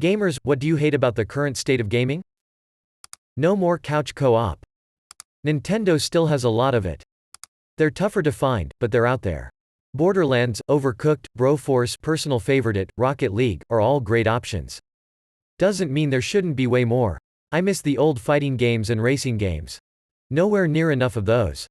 Gamers, what do you hate about the current state of gaming? No more couch co-op. Nintendo still has a lot of it. They're tougher to find, but they're out there. Borderlands, Overcooked, Broforce, Personal Favorite, Rocket League, are all great options. Doesn't mean there shouldn't be way more. I miss the old fighting games and racing games. Nowhere near enough of those.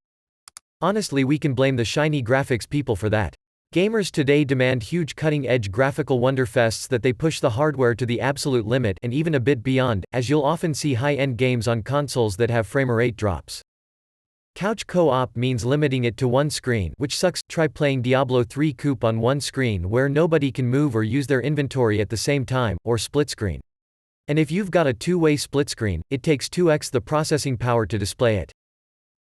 Honestly, we can blame the shiny graphics people for that. Gamers today demand huge cutting-edge graphical wonderfests that they push the hardware to the absolute limit and even a bit beyond, as you'll often see high-end games on consoles that have frame-rate drops. Couch co-op means limiting it to one screen, which sucks. Try playing Diablo 3 Coupe on one screen where nobody can move or use their inventory at the same time, or split screen. And if you've got a two-way split screen, it takes 2x the processing power to display it.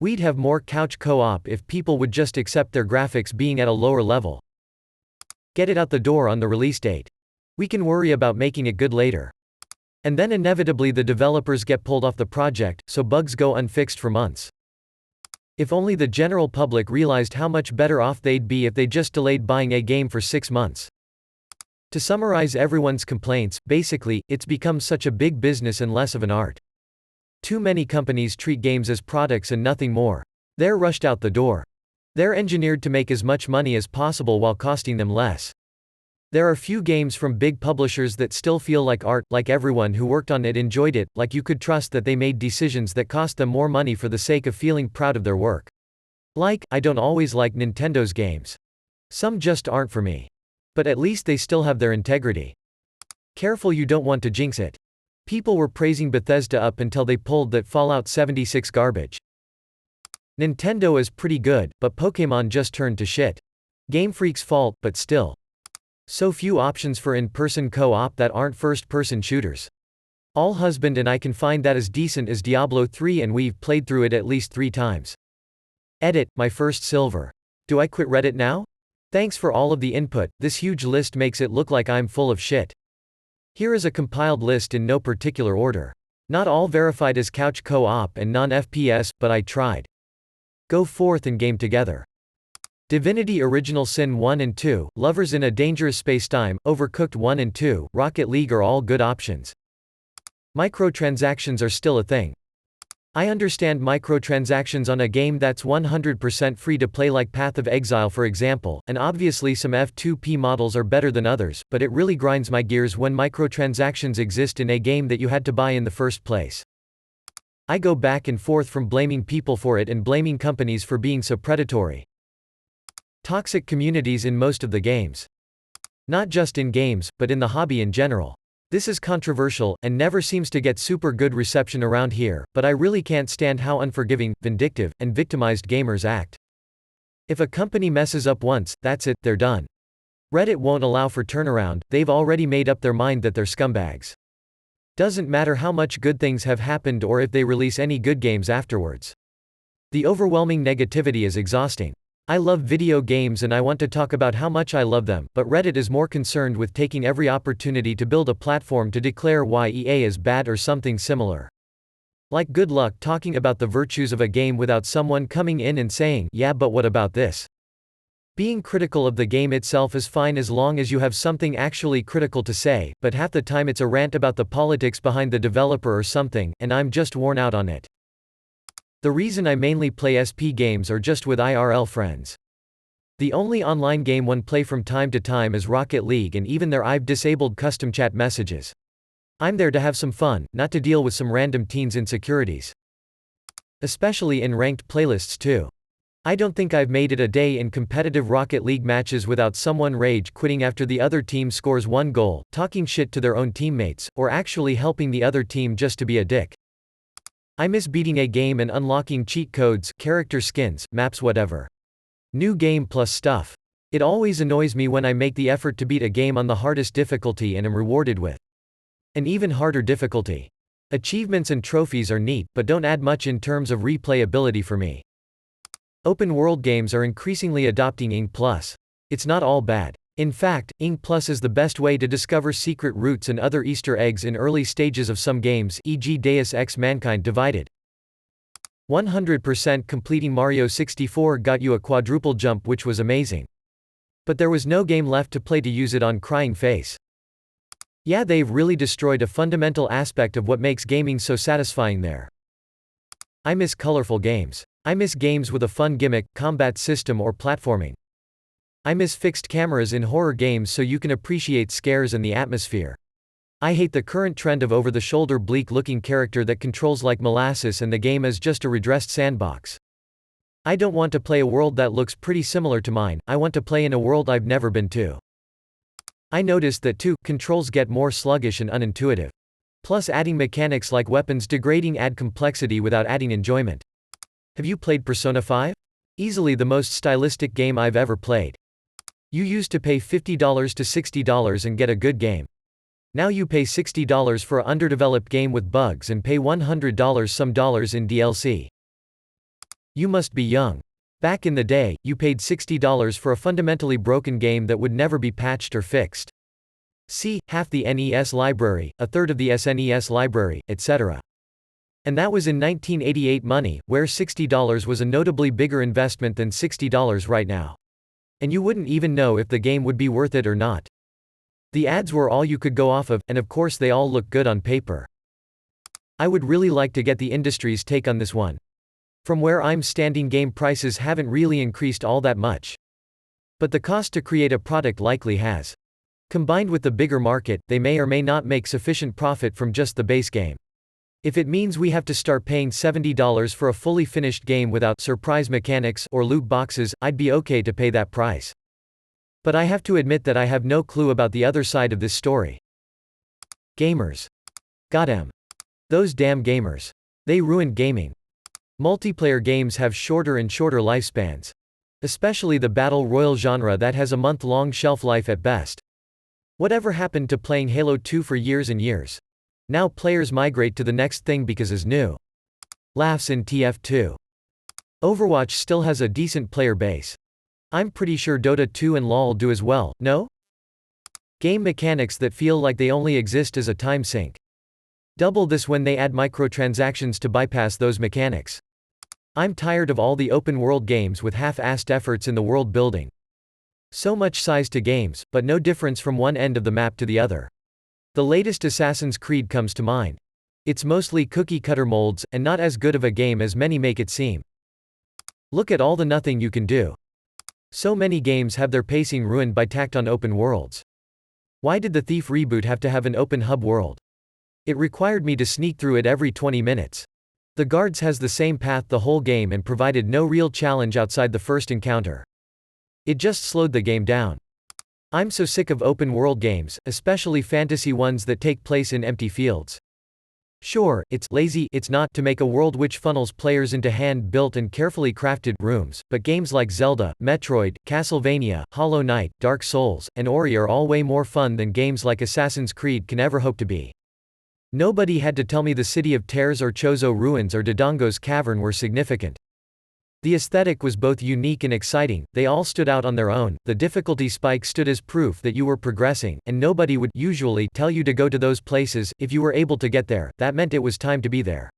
We'd have more couch co-op if people would just accept their graphics being at a lower level. Get it out the door on the release date. We can worry about making it good later. And then inevitably the developers get pulled off the project, so bugs go unfixed for months. If only the general public realized how much better off they'd be if they just delayed buying a game for 6 months. To summarize everyone's complaints, basically, it's become such a big business and less of an art. Too many companies treat games as products and nothing more. They're rushed out the door. They're engineered to make as much money as possible while costing them less. There are few games from big publishers that still feel like art, like everyone who worked on it enjoyed it, like you could trust that they made decisions that cost them more money for the sake of feeling proud of their work. I don't always like Nintendo's games. Some just aren't for me. But at least they still have their integrity. Careful, you don't want to jinx it. People were praising Bethesda up until they pulled that Fallout 76 garbage. Nintendo is pretty good, but Pokémon just turned to shit. Game Freak's fault, but still. So few options for in-person co-op that aren't first-person shooters. All husband and I can find that as decent as Diablo 3 and we've played through it at least 3 times. Edit, my first silver. Do I quit Reddit now? Thanks for all of the input, this huge list makes it look like I'm full of shit. Here is a compiled list in no particular order. Not all verified as couch co-op and non-FPS, but I tried. Go forth and game together. Divinity Original Sin 1 and 2, Lovers in a Dangerous Spacetime, Overcooked 1 and 2, Rocket League are all good options. Microtransactions are still a thing. I understand microtransactions on a game that's 100% free to play like Path of Exile for example, and obviously some F2P models are better than others, but it really grinds my gears when microtransactions exist in a game that you had to buy in the first place. I go back and forth from blaming people for it and blaming companies for being so predatory. Toxic communities in most of the games. Not just in games, but in the hobby in general. This is controversial, and never seems to get super good reception around here, but I really can't stand how unforgiving, vindictive, and victimized gamers act. If a company messes up once, that's it, they're done. Reddit won't allow for turnaround, they've already made up their mind that they're scumbags. Doesn't matter how much good things have happened or if they release any good games afterwards. The overwhelming negativity is exhausting. I love video games and I want to talk about how much I love them, but Reddit is more concerned with taking every opportunity to build a platform to declare why EA is bad or something similar. Like good luck talking about the virtues of a game without someone coming in and saying, yeah, but what about this? Being critical of the game itself is fine as long as you have something actually critical to say, but half the time it's a rant about the politics behind the developer or something, and I'm just worn out on it. The reason I mainly play SP games are just with IRL friends. The only online game one play from time to time is Rocket League, and even there I've disabled custom chat messages. I'm there to have some fun, not to deal with some random teen's insecurities. Especially in ranked playlists too. I don't think I've made it a day in competitive Rocket League matches without someone rage quitting after the other team scores 1 goal, talking shit to their own teammates, or actually helping the other team just to be a dick. I miss beating a game and unlocking cheat codes, character skins, maps, whatever. New game plus stuff. It always annoys me when I make the effort to beat a game on the hardest difficulty and am rewarded with an even harder difficulty. Achievements and trophies are neat, but don't add much in terms of replayability for me. Open world games are increasingly adopting Ing+. It's not all bad. In fact, Ing+ is the best way to discover secret routes and other Easter eggs in early stages of some games, e.g. Deus Ex Mankind Divided. 100% completing Mario 64 got you a quadruple jump, which was amazing. But there was no game left to play to use it on crying face. Yeah, they've really destroyed a fundamental aspect of what makes gaming so satisfying there. I miss colorful games. I miss games with a fun gimmick, combat system or platforming. I miss fixed cameras in horror games so you can appreciate scares and the atmosphere. I hate the current trend of over-the-shoulder bleak-looking character that controls like molasses and the game is just a redressed sandbox. I don't want to play a world that looks pretty similar to mine, I want to play in a world I've never been to. I noticed that too, controls get more sluggish and unintuitive. Plus adding mechanics like weapons degrading add complexity without adding enjoyment. Have you played Persona 5? Easily the most stylistic game I've ever played. You used to pay $50 to $60 and get a good game. Now you pay $60 for an underdeveloped game with bugs and pay $100 some dollars in DLC. You must be young. Back in the day, you paid $60 for a fundamentally broken game that would never be patched or fixed. See, half the NES library, a third of the SNES library, etc. And that was in 1988 money, where $60 was a notably bigger investment than $60 right now. And you wouldn't even know if the game would be worth it or not. The ads were all you could go off of, and of course they all look good on paper. I would really like to get the industry's take on this one. From where I'm standing, game prices haven't really increased all that much. But the cost to create a product likely has. Combined with the bigger market, they may or may not make sufficient profit from just the base game. If it means we have to start paying $70 for a fully finished game without surprise mechanics or loot boxes, I'd be okay to pay that price. But I have to admit that I have no clue about the other side of this story. Gamers. Goddamn. Those damn gamers. They ruined gaming. Multiplayer games have shorter and shorter lifespans. Especially the battle royale genre that has a month-long shelf life at best. Whatever happened to playing Halo 2 for years and years? Now players migrate to the next thing because it's new. Laughs in TF2. Overwatch still has a decent player base. I'm pretty sure Dota 2 and LoL do as well, no? Game mechanics that feel like they only exist as a time sink. Double this when they add microtransactions to bypass those mechanics. I'm tired of all the open-world games with half-assed efforts in the world building. So much size to games, but no difference from one end of the map to the other. The latest Assassin's Creed comes to mind. It's mostly cookie-cutter molds, and not as good of a game as many make it seem. Look at all the nothing you can do. So many games have their pacing ruined by tacked-on open worlds. Why did the Thief reboot have to have an open hub world? It required me to sneak through it every 20 minutes. The guards has the same path the whole game and provided no real challenge outside the first encounter. It just slowed the game down. I'm so sick of open-world games, especially fantasy ones that take place in empty fields. Sure, it's lazy, it's not to make a world which funnels players into hand-built and carefully crafted rooms, but games like Zelda, Metroid, Castlevania, Hollow Knight, Dark Souls, and Ori are all way more fun than games like Assassin's Creed can ever hope to be. Nobody had to tell me the City of Tears or Chozo Ruins or Dodongo's Cavern were significant. The aesthetic was both unique and exciting, they all stood out on their own, the difficulty spike stood as proof that you were progressing, and nobody would usually tell you to go to those places. If you were able to get there, that meant it was time to be there.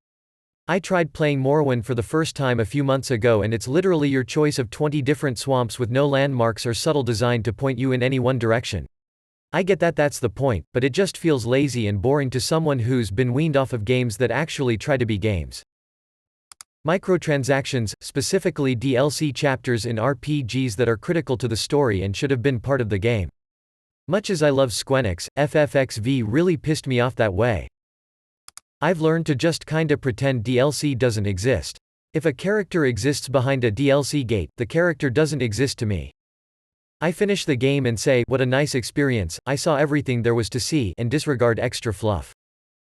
I tried playing Morrowind for the first time a few months ago and it's literally your choice of 20 different swamps with no landmarks or subtle design to point you in any one direction. I get that that's the point, but it just feels lazy and boring to someone who's been weaned off of games that actually try to be games. Microtransactions, specifically DLC chapters in RPGs that are critical to the story and should have been part of the game. Much as I love Squenix, FFXV really pissed me off that way. I've learned to just kinda pretend DLC doesn't exist. If a character exists behind a DLC gate, the character doesn't exist to me. I finish the game and say, what a nice experience, I saw everything there was to see, and disregard extra fluff.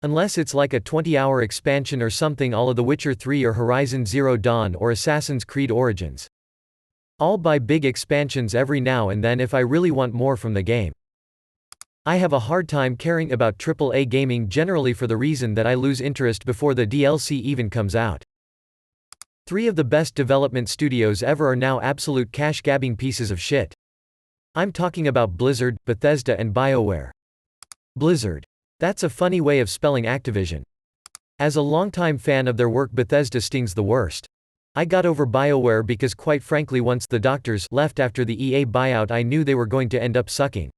Unless it's like a 20-hour expansion or something a la The Witcher 3 or Horizon Zero Dawn or Assassin's Creed Origins. I'll buy big expansions every now and then if I really want more from the game. I have a hard time caring about AAA gaming generally for the reason that I lose interest before the DLC even comes out. 3 of the best development studios ever are now absolute cash-grabbing pieces of shit. I'm talking about Blizzard, Bethesda and BioWare. Blizzard. That's a funny way of spelling Activision. As a longtime fan of their work, Bethesda stings the worst. I got over BioWare because quite frankly once the doctors left after the EA buyout I knew they were going to end up sucking.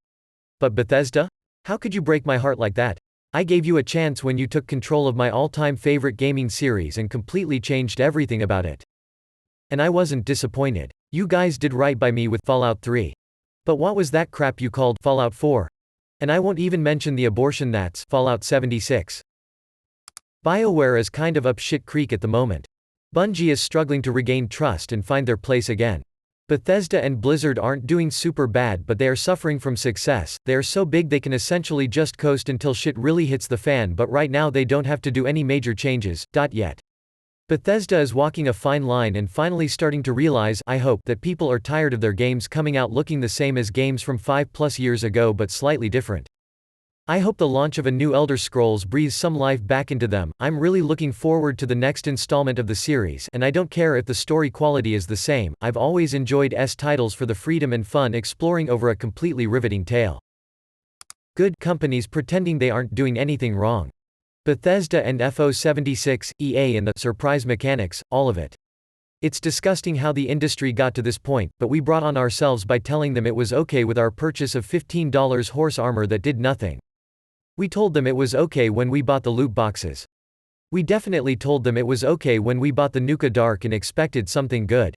But Bethesda? How could you break my heart like that? I gave you a chance when you took control of my all-time favorite gaming series and completely changed everything about it. And I wasn't disappointed. You guys did right by me with Fallout 3. But what was that crap you called Fallout 4? And I won't even mention the abortion that's Fallout 76. BioWare is kind of up shit creek at the moment. Bungie is struggling to regain trust and find their place again. Bethesda and Blizzard aren't doing super bad, but they are suffering from success. They are so big they can essentially just coast until shit really hits the fan, but right now they don't have to do any major changes, yet. Bethesda is walking a fine line and finally starting to realize, I hope, that people are tired of their games coming out looking the same as games from 5+ years ago but slightly different. I hope the launch of a new Elder Scrolls breathes some life back into them. I'm really looking forward to the next installment of the series, and I don't care if the story quality is the same. I've always enjoyed titles for the freedom and fun exploring over a completely riveting tale. Good companies pretending they aren't doing anything wrong. Bethesda and FO76, EA and the surprise mechanics, all of it. It's disgusting how the industry got to this point, but we brought on ourselves by telling them it was okay with our purchase of $15 horse armor that did nothing. We told them it was okay when we bought the loot boxes. We definitely told them it was okay when we bought the Nuka Dark and expected something good.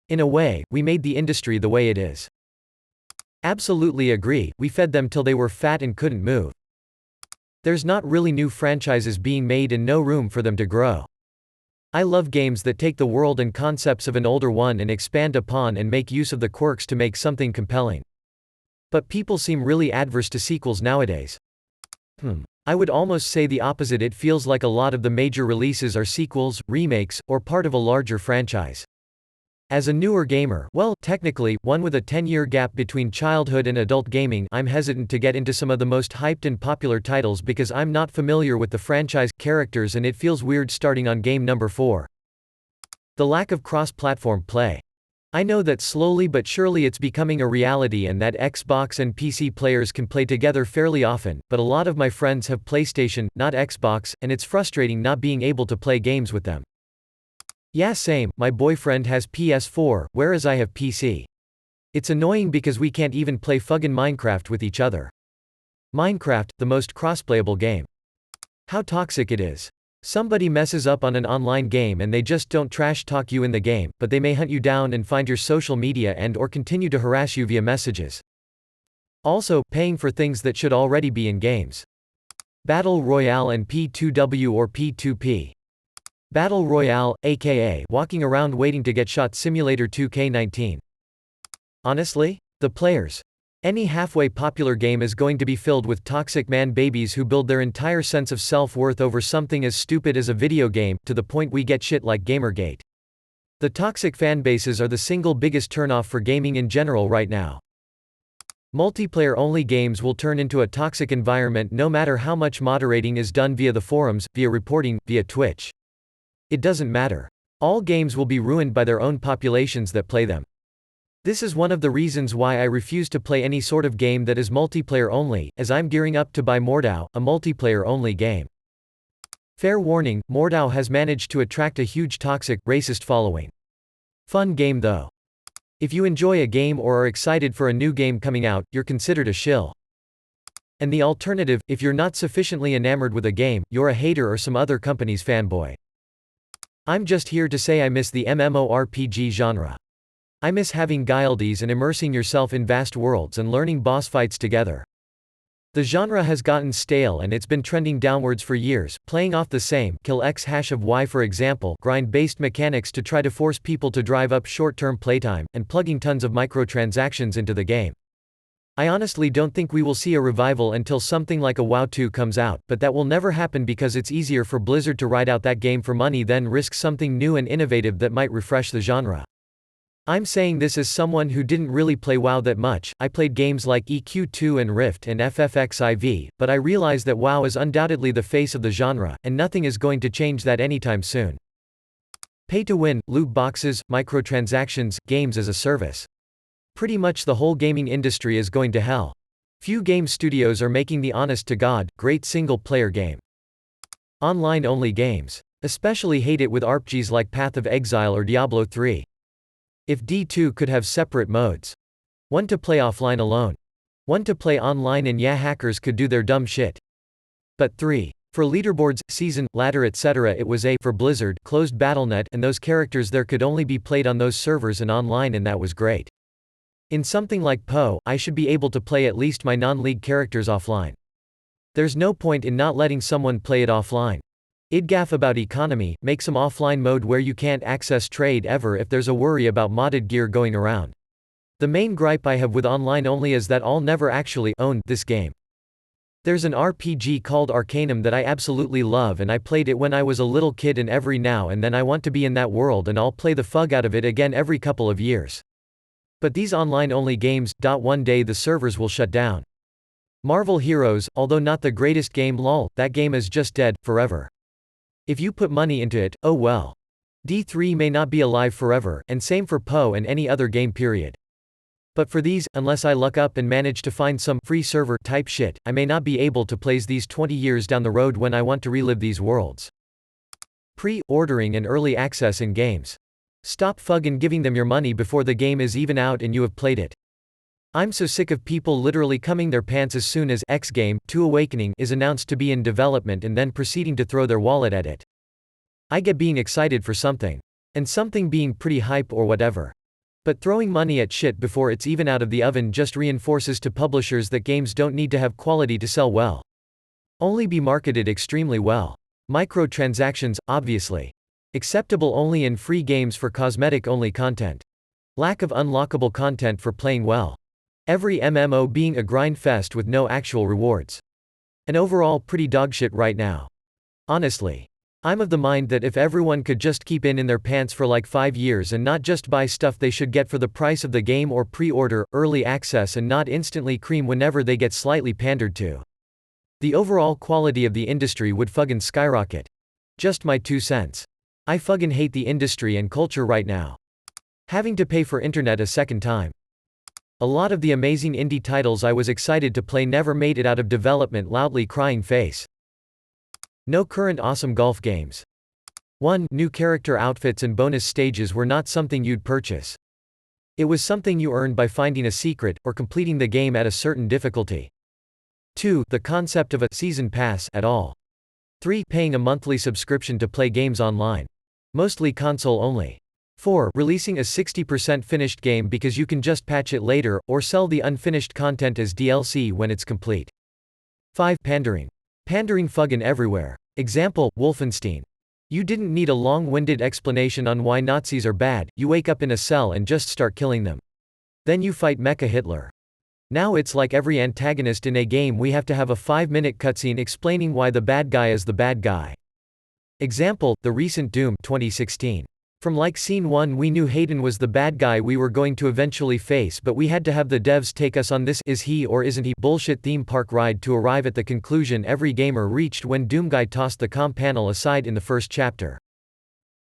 In a way, we made the industry the way it is. Absolutely agree, we fed them till they were fat and couldn't move. There's not really new franchises being made and no room for them to grow. I love games that take the world and concepts of an older one and expand upon and make use of the quirks to make something compelling. But people seem really adverse to sequels nowadays. I would almost say the opposite. It feels like a lot of the major releases are sequels, remakes, or part of a larger franchise. As a newer gamer, well, technically, one with a 10-year gap between childhood and adult gaming, I'm hesitant to get into some of the most hyped and popular titles because I'm not familiar with the franchise characters and it feels weird starting on game number 4. The lack of cross-platform play. I know that slowly but surely it's becoming a reality and that Xbox and PC players can play together fairly often, but a lot of my friends have PlayStation, not Xbox, and it's frustrating not being able to play games with them. Yeah, same, my boyfriend has PS4, whereas I have PC. It's annoying because we can't even play fucking Minecraft with each other. Minecraft, the most crossplayable game. How toxic it is. Somebody messes up on an online game and they just don't trash talk you in the game, but they may hunt you down and find your social media and/or continue to harass you via messages. Also, paying for things that should already be in games. Battle Royale and P2W or P2P. Battle Royale, aka walking around waiting to get shot simulator 2K19. Honestly? The players. Any halfway popular game is going to be filled with toxic man babies who build their entire sense of self-worth over something as stupid as a video game, to the point we get shit like Gamergate. The toxic fanbases are the single biggest turnoff for gaming in general right now. Multiplayer-only games will turn into a toxic environment no matter how much moderating is done via the forums, via reporting, via Twitch. It doesn't matter. All games will be ruined by their own populations that play them. This is one of the reasons why I refuse to play any sort of game that is multiplayer only, as I'm gearing up to buy Mordhau, a multiplayer-only game. Fair warning, Mordhau has managed to attract a huge toxic, racist following. Fun game though. If you enjoy a game or are excited for a new game coming out, you're considered a shill. And the alternative, if you're not sufficiently enamored with a game, you're a hater or some other company's fanboy. I'm just here to say I miss the MMORPG genre. I miss having guildies and immersing yourself in vast worlds and learning boss fights together. The genre has gotten stale and it's been trending downwards for years, playing off the same kill X hash of Y for example, grind-based mechanics to try to force people to drive up short-term playtime, and plugging tons of microtransactions into the game. I honestly don't think we will see a revival until something like a WoW 2 comes out, but that will never happen because it's easier for Blizzard to ride out that game for money than risk something new and innovative that might refresh the genre. I'm saying this as someone who didn't really play WoW that much. I played games like EQ2 and Rift and FFXIV, but I realize that WoW is undoubtedly the face of the genre, and nothing is going to change that anytime soon. Pay to win, loot boxes, microtransactions, games as a service. Pretty much the whole gaming industry is going to hell. Few game studios are making the honest-to-God, great single-player game. Online-only games. Especially hate it with RPGs like Path of Exile or Diablo 3. If D2 could have separate modes. One to play offline alone. 1 to play online and yeah, hackers could do their dumb shit. But 3. For leaderboards, season, ladder etc. it was a for Blizzard closed BattleNet and those characters there could only be played on those servers and online and that was great. In something like PoE, I should be able to play at least my non-league characters offline. There's no point in not letting someone play it offline. I'd gaff about economy, make some offline mode where you can't access trade ever if there's a worry about modded gear going around. The main gripe I have with online only is that I'll never actually own this game. There's an RPG called Arcanum that I absolutely love and I played it when I was a little kid and every now and then I want to be in that world and I'll play the fug out of it again every couple of years. But these online-only games, one day the servers will shut down. Marvel Heroes, although not the greatest game lol, that game is just dead, forever. If you put money into it, oh well. D3 may not be alive forever, and same for PoE and any other game period. But for these, unless I luck up and manage to find some free server type shit, I may not be able to play these 20 years down the road when I want to relive these worlds. Pre-ordering and early access in games. Stop fucking giving them your money before the game is even out and you have played it. I'm so sick of people literally cumming their pants as soon as X Game 2 Awakening is announced to be in development and then proceeding to throw their wallet at it. I get being excited for something. And something being pretty hype or whatever. But throwing money at shit before it's even out of the oven just reinforces to publishers that games don't need to have quality to sell well. Only be marketed extremely well. Microtransactions, obviously. Acceptable only in free games for cosmetic-only content. Lack of unlockable content for playing well. Every MMO being a grind fest with no actual rewards. And overall pretty dogshit right now. Honestly. I'm of the mind that if everyone could just keep in their pants for like 5 years and not just buy stuff they should get for the price of the game or pre-order, early access and not instantly cream whenever they get slightly pandered to. The overall quality of the industry would fucking skyrocket. Just my 2 cents. I fucking hate the industry and culture right now. Having to pay for internet a second time. A lot of the amazing indie titles I was excited to play never made it out of development loudly crying face. No current awesome golf games. 1. New character outfits and bonus stages were not something you'd purchase. It was something you earned by finding a secret, or completing the game at a certain difficulty. 2. The concept of a season pass at all. 3. Paying a monthly subscription to play games online. Mostly console only. 4. Releasing a 60% finished game because you can just patch it later, or sell the unfinished content as DLC when it's complete. 5. Pandering. Pandering fucking everywhere. Example, Wolfenstein. You didn't need a long-winded explanation on why Nazis are bad, you wake up in a cell and just start killing them. Then you fight Mecha Hitler. Now it's like every antagonist in a game we have to have a 5-minute cutscene explaining why the bad guy is the bad guy. Example, the recent Doom 2016. From like scene 1 we knew Hayden was the bad guy we were going to eventually face but we had to have the devs take us on this is he or isn't he bullshit theme park ride to arrive at the conclusion every gamer reached when Doomguy tossed the comp panel aside in the first chapter.